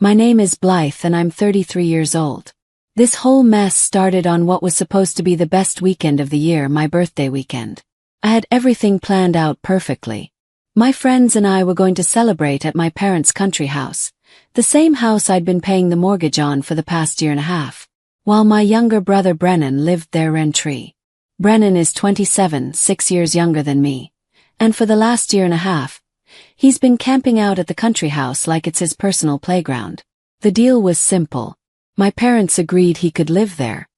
My name is Blythe and I'm 33 years old. This whole mess started on what was supposed to be the best weekend of the year, my birthday weekend. I had everything planned out perfectly. My friends and I were going to celebrate at my parents' country house, the same house I'd been paying the mortgage on for the past year and a half, while my younger brother Brennan lived there rent-free. Brennan is 27, 6 years younger than me, and for the last year and a half, he's been camping out at the country house like it's his personal playground. The deal was simple. My parents agreed he could live there.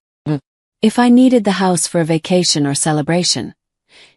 If I needed the house for a vacation or celebration,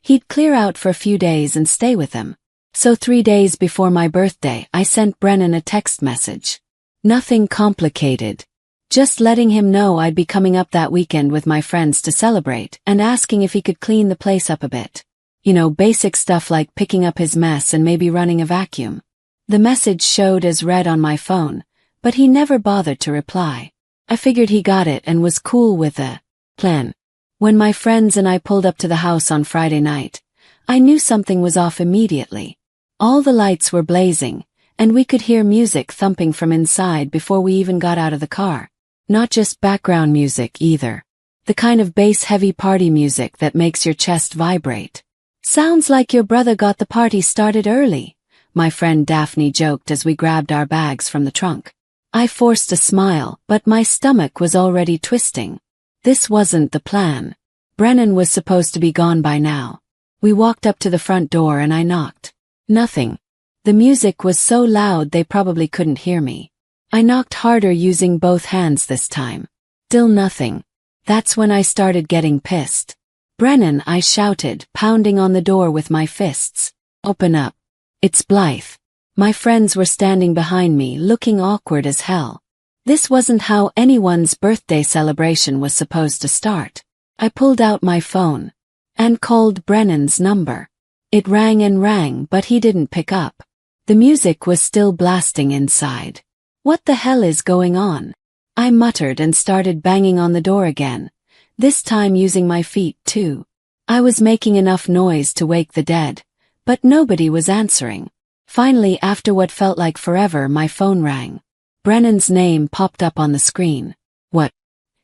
he'd clear out for a few days and stay with them. So 3 days before my birthday, I sent Brennan a text message. Nothing complicated. Just letting him know I'd be coming up that weekend with my friends to celebrate and asking if he could clean the place up a bit. You know, basic stuff like picking up his mess and maybe running a vacuum. The message showed as read on my phone, but he never bothered to reply. I figured he got it and was cool with the plan. When my friends and I pulled up to the house on Friday night, I knew something was off immediately. All the lights were blazing, and we could hear music thumping from inside before we even got out of the car. Not just background music either. The kind of bass-heavy party music that makes your chest vibrate. "Sounds like your brother got the party started early," my friend Daphne joked as we grabbed our bags from the trunk. I forced a smile, but my stomach was already twisting. This wasn't the plan. Brennan was supposed to be gone by now. We walked up to the front door and I knocked. Nothing. The music was so loud they probably couldn't hear me. I knocked harder using both hands this time. Still nothing. That's when I started getting pissed. "Brennan," I shouted, pounding on the door with my fists. "Open up. It's Blythe." My friends were standing behind me, looking awkward as hell. This wasn't how anyone's birthday celebration was supposed to start. I pulled out my phone and called Brennan's number. It rang and rang, but he didn't pick up. The music was still blasting inside. "What the hell is going on?" I muttered and started banging on the door again, this time using my feet too. I was making enough noise to wake the dead, but nobody was answering. Finally, after what felt like forever, my phone rang. Brennan's name popped up on the screen. "What?"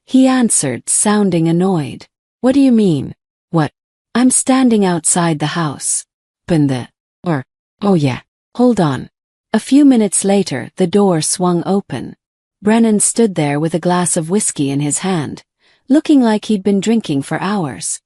He answered, sounding annoyed. "What do you mean? What?" "I'm standing outside the house." "Open the door." "Oh yeah. Hold on." A few minutes later, the door swung open. Brennan stood there with a glass of whiskey in his hand, looking like he'd been drinking for hours.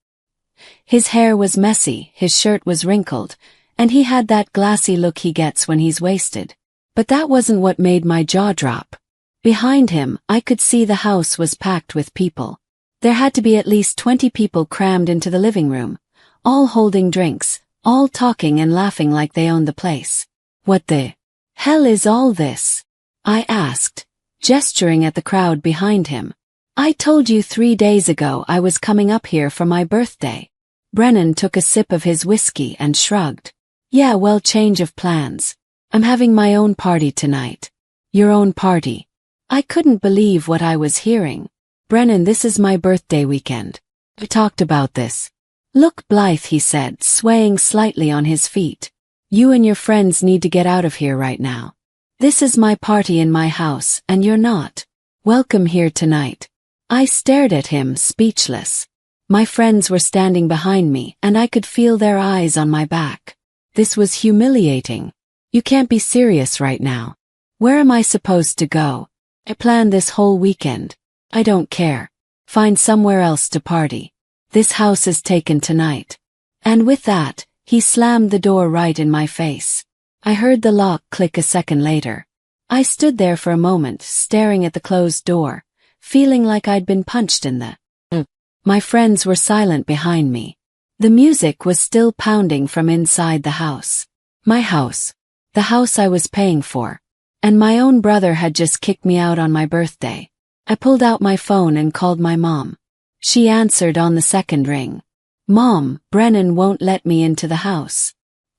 His hair was messy, his shirt was wrinkled, and he had that glassy look he gets when he's wasted. But that wasn't what made my jaw drop. Behind him, I could see the house was packed with people. There had to be at least 20 people crammed into the living room, all holding drinks, all talking and laughing like they owned the place. "What the hell is all this?" I asked, gesturing at the crowd behind him. "I told you 3 days ago I was coming up here for my birthday." Brennan took a sip of his whiskey and shrugged. "Yeah, well, change of plans. I'm having my own party tonight." "Your own party?" I couldn't believe what I was hearing. "Brennan, this is my birthday weekend. We talked about this." "Look, Blythe," he said, swaying slightly on his feet. "You and your friends need to get out of here right now. This is my party in my house, and you're not welcome here tonight." I stared at him, speechless. My friends were standing behind me, and I could feel their eyes on my back. This was humiliating. "You can't be serious right now. Where am I supposed to go? I planned this whole weekend. I don't care. Find somewhere else to party. This house is taken tonight." And with that, he slammed the door right in my face. I heard the lock click a second later. I stood there for a moment, staring at the closed door, feeling like I'd been punched in the My friends were silent behind me. The music was still pounding from inside the house. My house. The house I was paying for. And my own brother had just kicked me out on my birthday. I pulled out my phone and called my mom. She answered on the second ring. "Mom, Brennan won't let me into the house.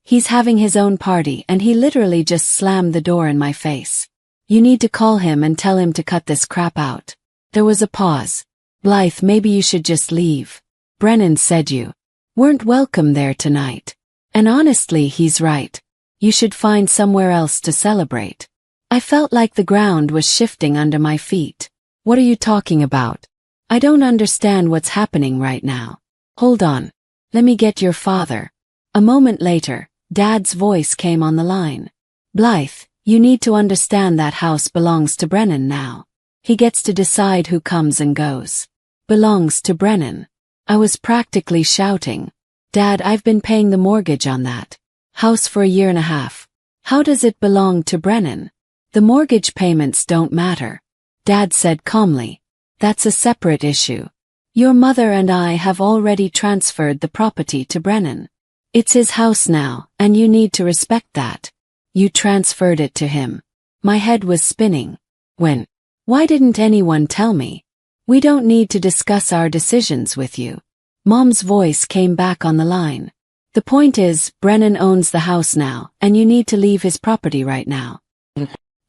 He's having his own party and he literally just slammed the door in my face. You need to call him and tell him to cut this crap out." There was a pause. "Blythe, maybe you should just leave. Brennan said you weren't welcome there tonight. And honestly, he's right. You should find somewhere else to celebrate." I felt like the ground was shifting under my feet. What are you talking about? I don't understand what's happening right now. Hold on. Let me get your father. A moment later, Dad's voice came on the line. Blythe, you need to understand that house belongs to Brennan now. He gets to decide who comes and goes. Belongs to Brennan. I was practically shouting. Dad, I've been paying the mortgage on that house for a year and a half. How does it belong to Brennan? The mortgage payments don't matter. Dad said calmly. That's a separate issue. Your mother and I have already transferred the property to Brennan. It's his house now, and you need to respect that. You transferred it to him. My head was spinning. When? Why didn't anyone tell me? We don't need to discuss our decisions with you. Mom's voice came back on the line. The point is, Brennan owns the house now, and you need to leave his property right now.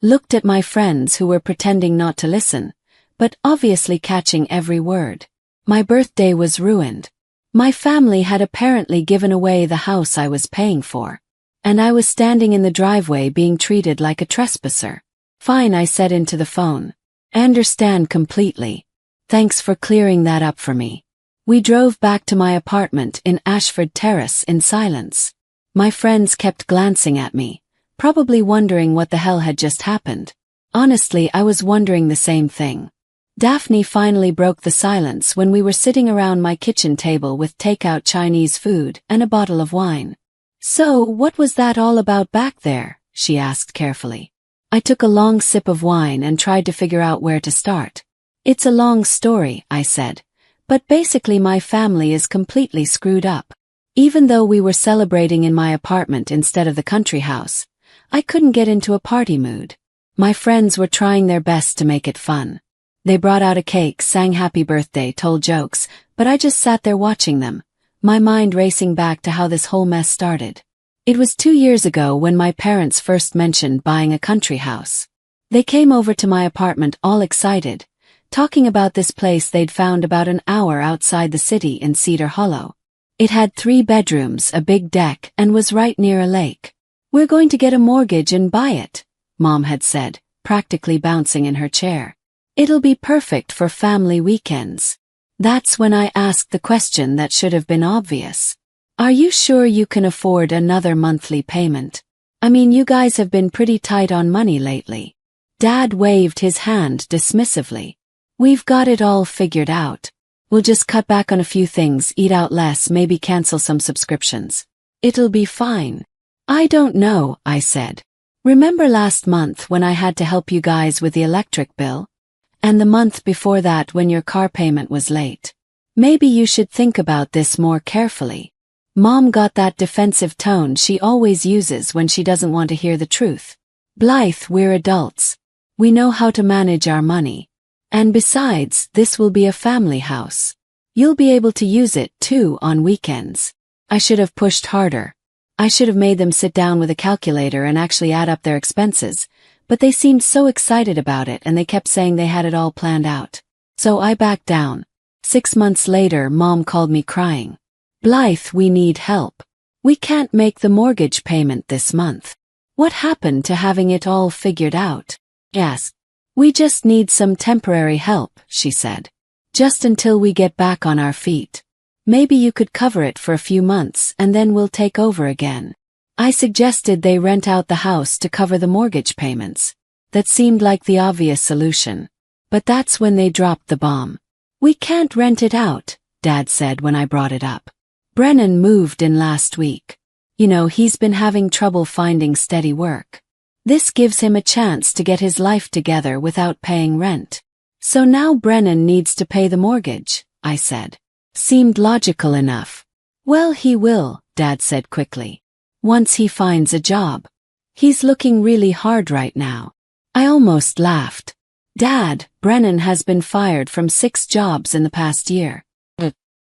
Looked at my friends who were pretending not to listen, but obviously catching every word. My birthday was ruined. My family had apparently given away the house I was paying for. And I was standing in the driveway being treated like a trespasser. Fine, I said into the phone. I understand completely. Thanks for clearing that up for me. We drove back to my apartment in Ashford Terrace in silence. My friends kept glancing at me, probably wondering what the hell had just happened. Honestly, I was wondering the same thing. Daphne finally broke the silence when we were sitting around my kitchen table with takeout Chinese food and a bottle of wine. So, what was that all about back there? She asked carefully. I took a long sip of wine and tried to figure out where to start. It's a long story, I said. But basically my family is completely screwed up. Even though we were celebrating in my apartment instead of the country house, I couldn't get into a party mood. My friends were trying their best to make it fun. They brought out a cake, sang happy birthday, told jokes, but I just sat there watching them, my mind racing back to how this whole mess started. It was 2 years ago when my parents first mentioned buying a country house. They came over to my apartment all excited, talking about this place they'd found about an hour outside the city in Cedar Hollow. It had 3 bedrooms, a big deck, and was right near a lake. We're going to get a mortgage and buy it, Mom had said, practically bouncing in her chair. It'll be perfect for family weekends. That's when I asked the question that should have been obvious. Are you sure you can afford another monthly payment? I mean, you guys have been pretty tight on money lately. Dad waved his hand dismissively. We've got it all figured out. We'll just cut back on a few things, eat out less, maybe cancel some subscriptions. It'll be fine. I don't know, I said. Remember last month when I had to help you guys with the electric bill? And the month before that when your car payment was late? Maybe you should think about this more carefully. Mom got that defensive tone she always uses when she doesn't want to hear the truth. Blythe, we're adults. We know how to manage our money. And besides, this will be a family house. You'll be able to use it too on weekends. I should have pushed harder. I should have made them sit down with a calculator and actually add up their expenses, but they seemed so excited about it and they kept saying they had it all planned out. So I backed down. 6 months later, Mom called me crying. Blythe, we need help. We can't make the mortgage payment this month. What happened to having it all figured out? Yes. We just need some temporary help, she said. Just until we get back on our feet. Maybe you could cover it for a few months and then we'll take over again. I suggested they rent out the house to cover the mortgage payments. That seemed like the obvious solution. But that's when they dropped the bomb. We can't rent it out, Dad said when I brought it up. Brennan moved in last week. You know, he's been having trouble finding steady work. This gives him a chance to get his life together without paying rent. So now Brennan needs to pay the mortgage, I said. Seemed logical enough. Well, he will, Dad said quickly. Once he finds a job. He's looking really hard right now. I almost laughed. Dad, Brennan has been fired from 6 jobs in the past year.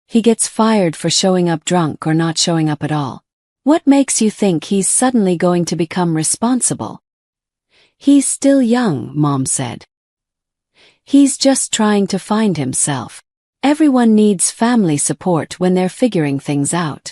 He gets fired for showing up drunk or not showing up at all. What makes you think he's suddenly going to become responsible? He's still young, Mom said. He's just trying to find himself. Everyone needs family support when they're figuring things out.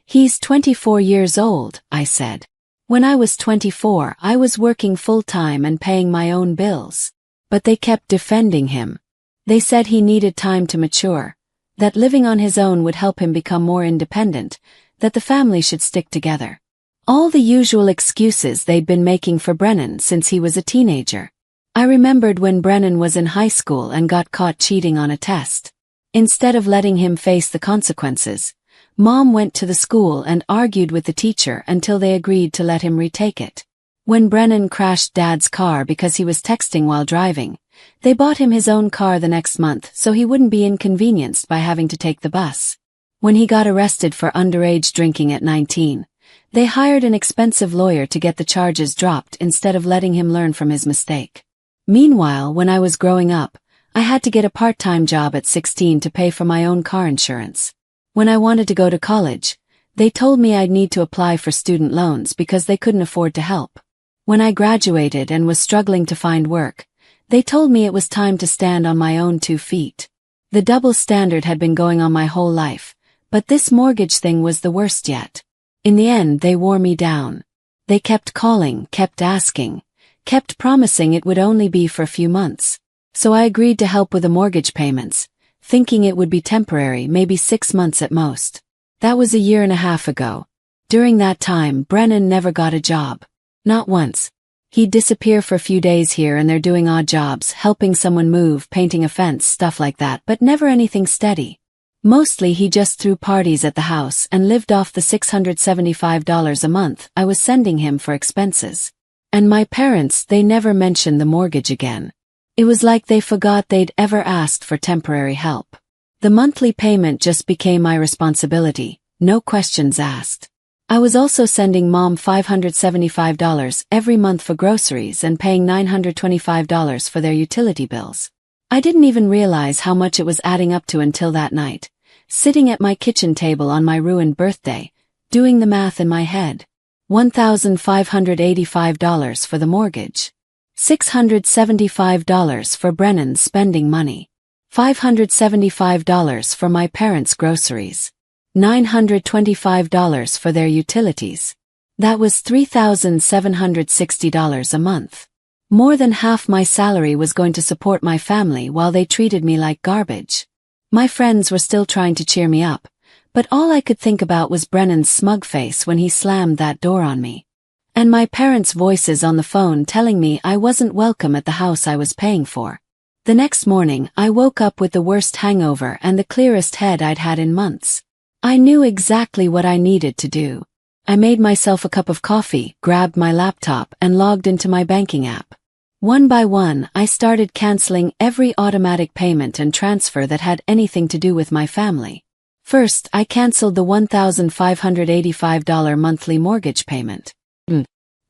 He's 24 years old, I said. When I was 24, I was working full-time and paying my own bills. But they kept defending him. They said he needed time to mature, that living on his own would help him become more independent, that the family should stick together. All the usual excuses they'd been making for Brennan since he was a teenager. I remembered when Brennan was in high school and got caught cheating on a test. Instead of letting him face the consequences, Mom went to the school and argued with the teacher until they agreed to let him retake it. When Brennan crashed Dad's car because he was texting while driving, they bought him his own car the next month so he wouldn't be inconvenienced by having to take the bus. When he got arrested for underage drinking at 19, they hired an expensive lawyer to get the charges dropped instead of letting him learn from his mistake. Meanwhile, when I was growing up, I had to get a part-time job at 16 to pay for my own car insurance. When I wanted to go to college, they told me I'd need to apply for student loans because they couldn't afford to help. When I graduated and was struggling to find work, they told me it was time to stand on my own 2 feet. The double standard had been going on my whole life, but this mortgage thing was the worst yet. In the end, they wore me down. They kept calling, kept asking, kept promising it would only be for a few months. So I agreed to help with the mortgage payments, thinking it would be temporary, maybe 6 months at most. That was a year and a half ago. During that time, Brennan never got a job. Not once. He'd disappear for a few days here and there doing odd jobs, helping someone move, painting a fence, stuff like that, but never anything steady. Mostly he just threw parties at the house and lived off the $675 a month I was sending him for expenses. And my parents, they never mentioned the mortgage again. It was like they forgot they'd ever asked for temporary help. The monthly payment just became my responsibility, no questions asked. I was also sending Mom $575 every month for groceries and paying $925 for their utility bills. I didn't even realize how much it was adding up to until that night, sitting at my kitchen table on my ruined birthday, doing the math in my head. $1,585 for the mortgage. $675 for Brennan's spending money. $575 for my parents' groceries. $925 for their utilities. That was $3,760 a month. More than half my salary was going to support my family while they treated me like garbage. My friends were still trying to cheer me up, but all I could think about was Brennan's smug face when he slammed that door on me. And my parents' voices on the phone telling me I wasn't welcome at the house I was paying for. The next morning, I woke up with the worst hangover and the clearest head I'd had in months. I knew exactly what I needed to do. I made myself a cup of coffee, grabbed my laptop, and logged into my banking app. One by one, I started canceling every automatic payment and transfer that had anything to do with my family. First, I canceled the $1,585 monthly mortgage payment.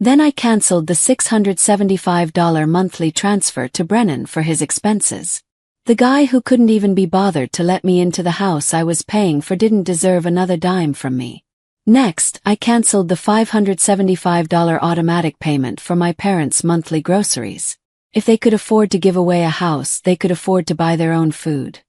Then I canceled the $675 monthly transfer to Brennan for his expenses. The guy who couldn't even be bothered to let me into the house I was paying for didn't deserve another dime from me. Next, I canceled the $575 automatic payment for my parents' monthly groceries. If they could afford to give away a house, they could afford to buy their own food.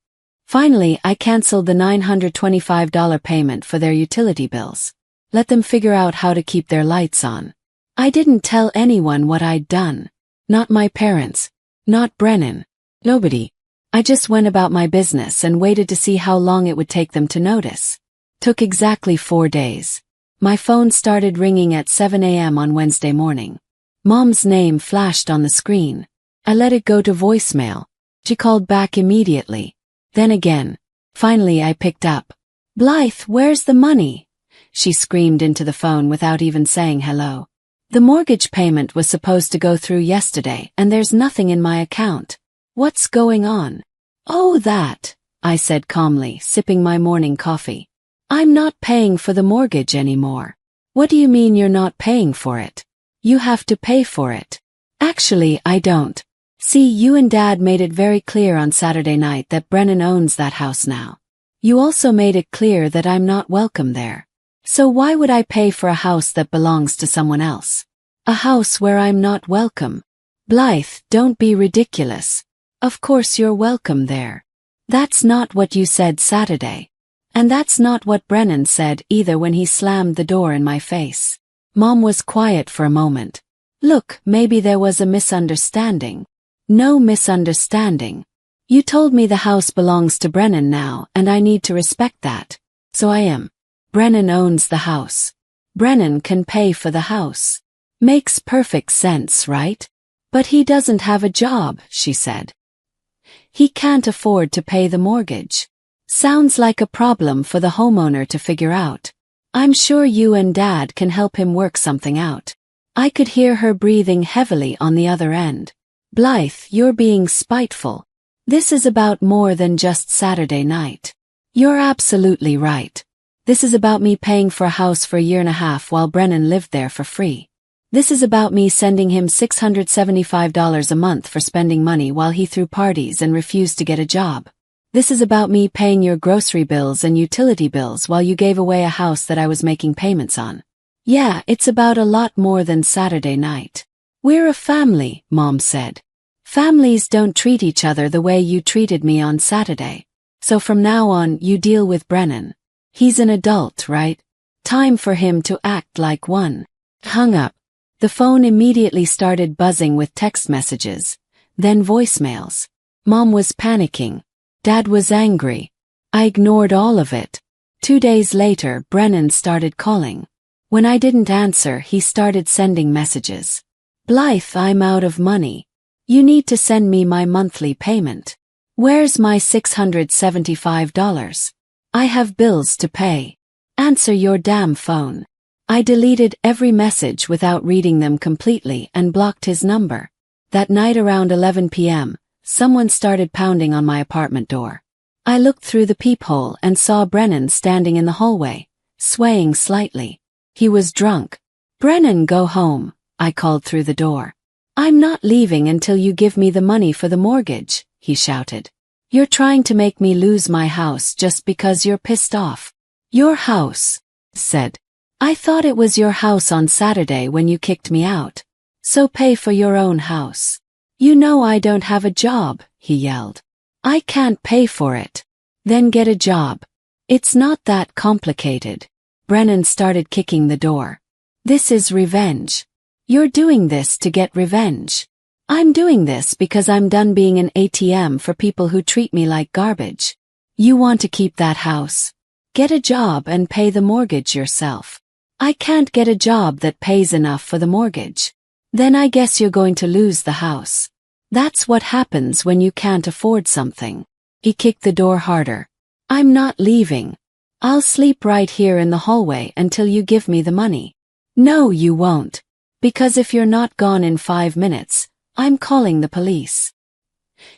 Finally, I canceled the $925 payment for their utility bills. Let them figure out how to keep their lights on. I didn't tell anyone what I'd done. Not my parents. Not Brennan. Nobody. I just went about my business and waited to see how long it would take them to notice. Took exactly 4 days. My phone started ringing at 7 a.m. on Wednesday morning. Mom's name flashed on the screen. I let it go to voicemail. She called back immediately. Then again. Finally I picked up. "Blythe, where's the money?" She screamed into the phone without even saying hello. "The mortgage payment was supposed to go through yesterday and there's nothing in my account. What's going on?" "Oh, that," I said calmly, sipping my morning coffee. "I'm not paying for the mortgage anymore." "What do you mean you're not paying for it? You have to pay for it." "Actually, I don't. See, you and Dad made it very clear on Saturday night that Brennan owns that house now. You also made it clear that I'm not welcome there. So why would I pay for a house that belongs to someone else? A house where I'm not welcome? Blythe, don't be ridiculous. Of course you're welcome there. That's not what you said Saturday. And that's not what Brennan said either when he slammed the door in my face. Mom was quiet for a moment. Look, maybe there was a misunderstanding. No misunderstanding. You told me the house belongs to Brennan now, and I need to respect that. So I am. Brennan owns the house. Brennan can pay for the house. Makes perfect sense, right? But he doesn't have a job, she said. He can't afford to pay the mortgage. Sounds like a problem for the homeowner to figure out. I'm sure you and Dad can help him work something out. I could hear her breathing heavily on the other end. Blythe, you're being spiteful. This is about more than just Saturday night. You're absolutely right. This is about me paying for a house for a year and a half while Brennan lived there for free. This is about me sending him $675 a month for spending money while he threw parties and refused to get a job. This is about me paying your grocery bills and utility bills while you gave away a house that I was making payments on. Yeah, it's about a lot more than Saturday night. We're a family, Mom said. Families don't treat each other the way you treated me on Saturday. So from now on, you deal with Brennan. He's an adult, right? Time for him to act like one. Hung up. The phone immediately started buzzing with text messages, then voicemails. Mom was panicking. Dad was angry. I ignored all of it. 2 days later, Brennan started calling. When I didn't answer, he started sending messages. Blythe, I'm out of money. You need to send me my monthly payment. Where's my $675? I have bills to pay. Answer your damn phone. I deleted every message without reading them completely and blocked his number. That night around 11 p.m., someone started pounding on my apartment door. I looked through the peephole and saw Brennan standing in the hallway, swaying slightly. He was drunk. Brennan, go home, I called through the door. I'm not leaving until you give me the money for the mortgage, he shouted. You're trying to make me lose my house just because you're pissed off. Your house, said. I thought it was your house on Saturday when you kicked me out. So pay for your own house. You know I don't have a job, he yelled. I can't pay for it. Then get a job. It's not that complicated. Brennan started kicking the door. This is revenge. You're doing this to get revenge. I'm doing this because I'm done being an ATM for people who treat me like garbage. You want to keep that house? Get a job and pay the mortgage yourself. I can't get a job that pays enough for the mortgage. Then I guess you're going to lose the house. That's what happens when you can't afford something. He kicked the door harder. I'm not leaving. I'll sleep right here in the hallway until you give me the money. No, you won't. Because if you're not gone in 5 minutes, I'm calling the police.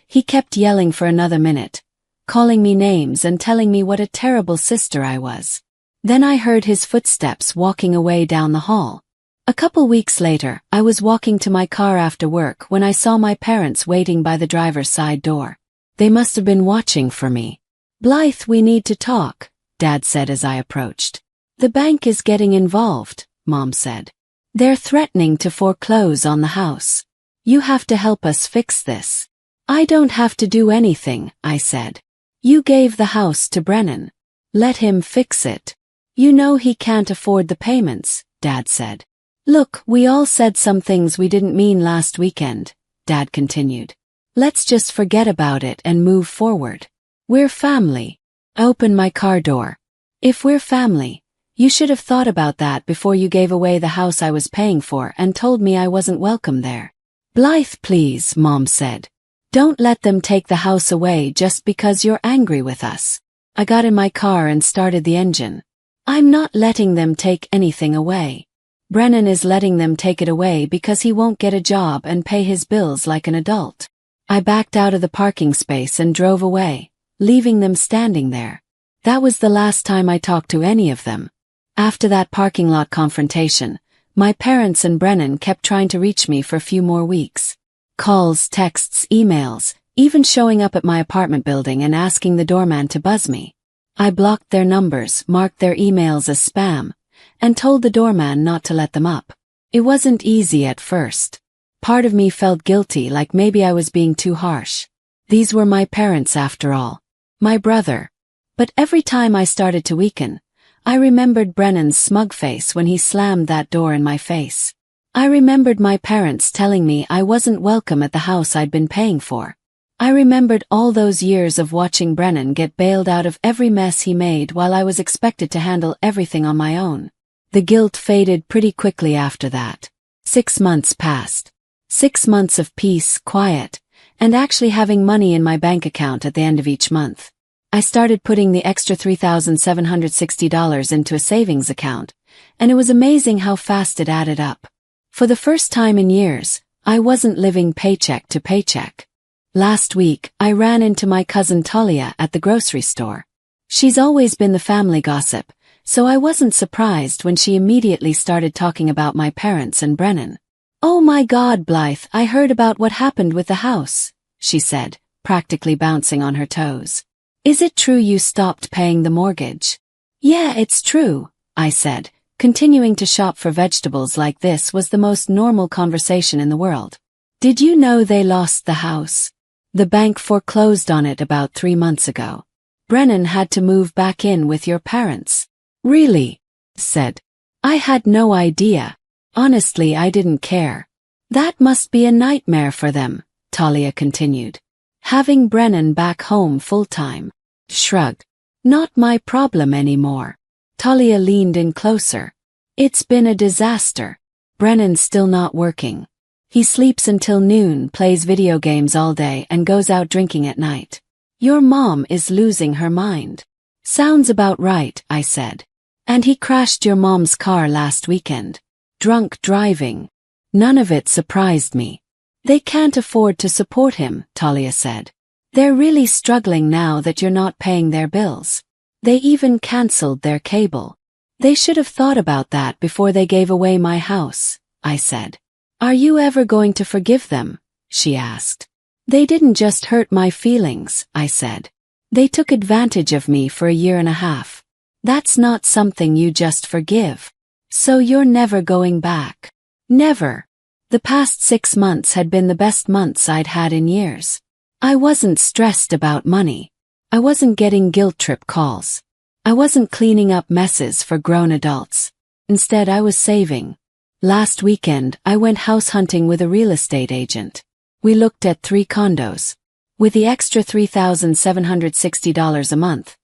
He kept yelling for another minute, calling me names and telling me what a terrible sister I was. Then I heard his footsteps walking away down the hall. A couple weeks later, I was walking to my car after work when I saw my parents waiting by the driver's side door. They must have been watching for me. Blythe, we need to talk, Dad said as I approached. The bank is getting involved, Mom said. They're threatening to foreclose on the house. You have to help us fix this. I don't have to do anything, I said. You gave the house to Brennan. Let him fix it. You know he can't afford the payments, Dad said. Look, we all said some things we didn't mean last weekend, Dad continued. Let's just forget about it and move forward. We're family. Open my car door. If we're family, you should have thought about that before you gave away the house I was paying for and told me I wasn't welcome there. Blythe, please, Mom said. Don't let them take the house away just because you're angry with us. I got in my car and started the engine. I'm not letting them take anything away. Brennan is letting them take it away because he won't get a job and pay his bills like an adult. I backed out of the parking space and drove away, leaving them standing there. That was the last time I talked to any of them. After that parking lot confrontation, my parents and Brennan kept trying to reach me for a few more weeks. Calls, texts, emails, even showing up at my apartment building and asking the doorman to buzz me. I blocked their numbers, marked their emails as spam, and told the doorman not to let them up. It wasn't easy at first. Part of me felt guilty, like maybe I was being too harsh. These were my parents after all. My brother. But every time I started to weaken, I remembered Brennan's smug face when he slammed that door in my face. I remembered my parents telling me I wasn't welcome at the house I'd been paying for. I remembered all those years of watching Brennan get bailed out of every mess he made while I was expected to handle everything on my own. The guilt faded pretty quickly after that. 6 months passed. 6 months of peace, quiet, and actually having money in my bank account at the end of each month. I started putting the extra $3,760 into a savings account, and it was amazing how fast it added up. For the first time in years, I wasn't living paycheck to paycheck. Last week, I ran into my cousin Talia at the grocery store. She's always been the family gossip, so I wasn't surprised when she immediately started talking about my parents and Brennan. "Oh my God, Blythe, I heard about what happened with the house," she said, practically bouncing on her toes. "Is it true you stopped paying the mortgage?" "Yeah, it's true," I said. Continuing to shop for vegetables like this was the most normal conversation in the world. "Did you know they lost the house? The bank foreclosed on it about 3 months ago. Brennan had to move back in with your parents." "Really?" said. "I had no idea. Honestly, I didn't care." "That must be a nightmare for them," Talia continued. "Having Brennan back home full-time." Shrug. "Not my problem anymore." Talia leaned in closer. "It's been a disaster. Brennan's still not working. He sleeps until noon, plays video games all day, and goes out drinking at night. Your mom is losing her mind." "Sounds about right," I said. "And he crashed your mom's car last weekend. Drunk driving." None of it surprised me. "They can't afford to support him," Talia said. "They're really struggling now that you're not paying their bills. They even cancelled their cable." "They should have thought about that before they gave away my house," I said. "Are you ever going to forgive them?" she asked. "They didn't just hurt my feelings," I said. "They took advantage of me for 1.5 years. That's not something you just forgive. So you're never going back?" "Never." The past 6 months had been the best months I'd had in years. I wasn't stressed about money. I wasn't getting guilt trip calls. I wasn't cleaning up messes for grown adults. Instead, I was saving. Last weekend, I went house hunting with a real estate agent. We looked at 3 condos. With the extra $3,760 a month,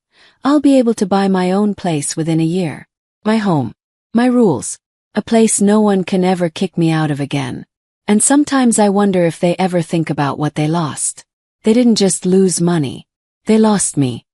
I'll be able to buy my own place within a year. My home. My rules. A place no one can ever kick me out of again. And sometimes I wonder if they ever think about what they lost. They didn't just lose money. They lost me.